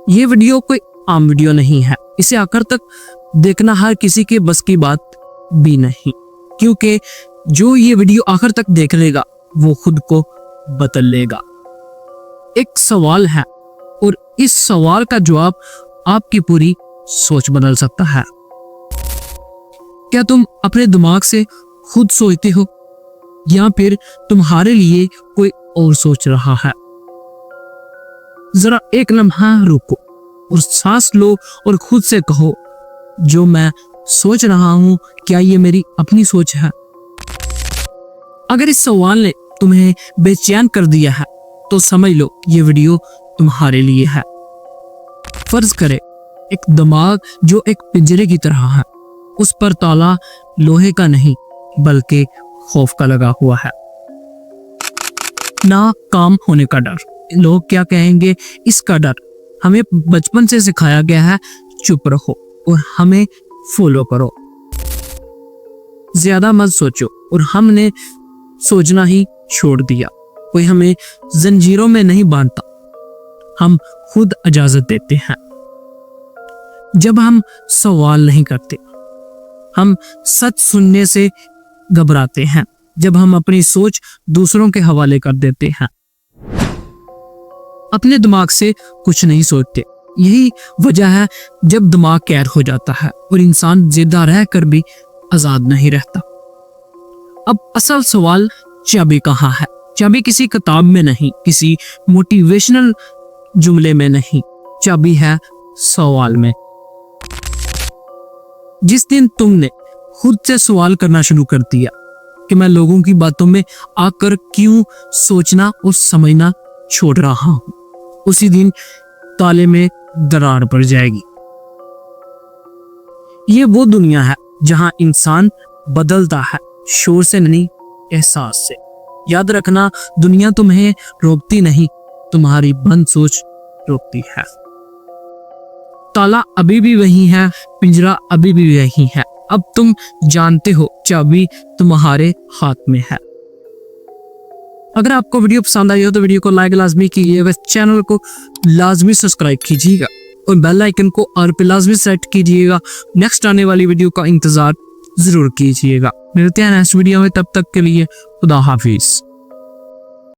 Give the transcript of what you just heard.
ये वीडियो कोई आम वीडियो नहीं है, इसे आखिर तक देखना हर किसी के बस की बात भी नहीं, क्योंकि जो ये वीडियो आखिर तक देख लेगा वो खुद को बदल लेगा। एक सवाल है और इस सवाल का जवाब आपकी पूरी सोच बदल सकता है। क्या तुम अपने दिमाग से खुद सोचते हो या फिर तुम्हारे लिए कोई और सोच रहा है? जरा एक लम्हा रुको और सांस लो और खुद से कहो, जो मैं सोच रहा हूं क्या ये मेरी अपनी सोच है? अगर इस सवाल ने तुम्हें बेचैन कर दिया है तो समझ लो ये वीडियो तुम्हारे लिए है। फर्ज करे एक दिमाग जो एक पिंजरे की तरह है, उस पर ताला लोहे का नहीं बल्कि खौफ का लगा हुआ है। ना काम होने का डर, लोग क्या कहेंगे इसका डर। हमें बचपन से सिखाया गया है चुप रहो और हमें फॉलो करो, ज्यादा मत सोचो, और हमने सोचना ही छोड़ दिया। कोई हमें जंजीरों में नहीं बांधता, हम खुद इजाजत देते हैं। जब हम सवाल नहीं करते, हम सच सुनने से घबराते हैं, जब हम अपनी सोच दूसरों के हवाले कर देते हैं, अपने दिमाग से कुछ नहीं सोचते। यही वजह है जब दिमाग कैद हो जाता है और इंसान जिंदा रहकर भी आजाद नहीं रहता। अब असल सवाल चाबी कहाँ है? चाबी किसी किताब में नहीं, किसी मोटिवेशनल जुमले में नहीं, चाबी है सवाल में। जिस दिन तुमने खुद से सवाल करना शुरू कर दिया कि मैं लोगों की बातों में आकर क्यों सोचना और समझना छोड़ रहा हूं, उसी दिन ताले में दरार पड़ जाएगी। ये वो दुनिया है जहां इंसान बदलता है, शोर से नहीं, एहसास से। याद रखना, दुनिया तुम्हें रोकती नहीं, तुम्हारी बंद सोच रोकती है। ताला अभी भी वही है, पिंजरा अभी भी वही है। अब तुम जानते हो चाबी तुम्हारे हाथ में है। अगर आपको वीडियो पसंद आई हो तो वीडियो को लाइक लाजमी कीजिएगा, चैनल को लाजमी सब्सक्राइब कीजिएगा और बेल आइकन को ऑल पे लाजमी सेट कीजिएगा। नेक्स्ट आने वाली वीडियो का इंतजार जरूर कीजिएगा। मिलते हैं नेक्स्ट वीडियो में, तब तक के लिए खुदा हाफिज।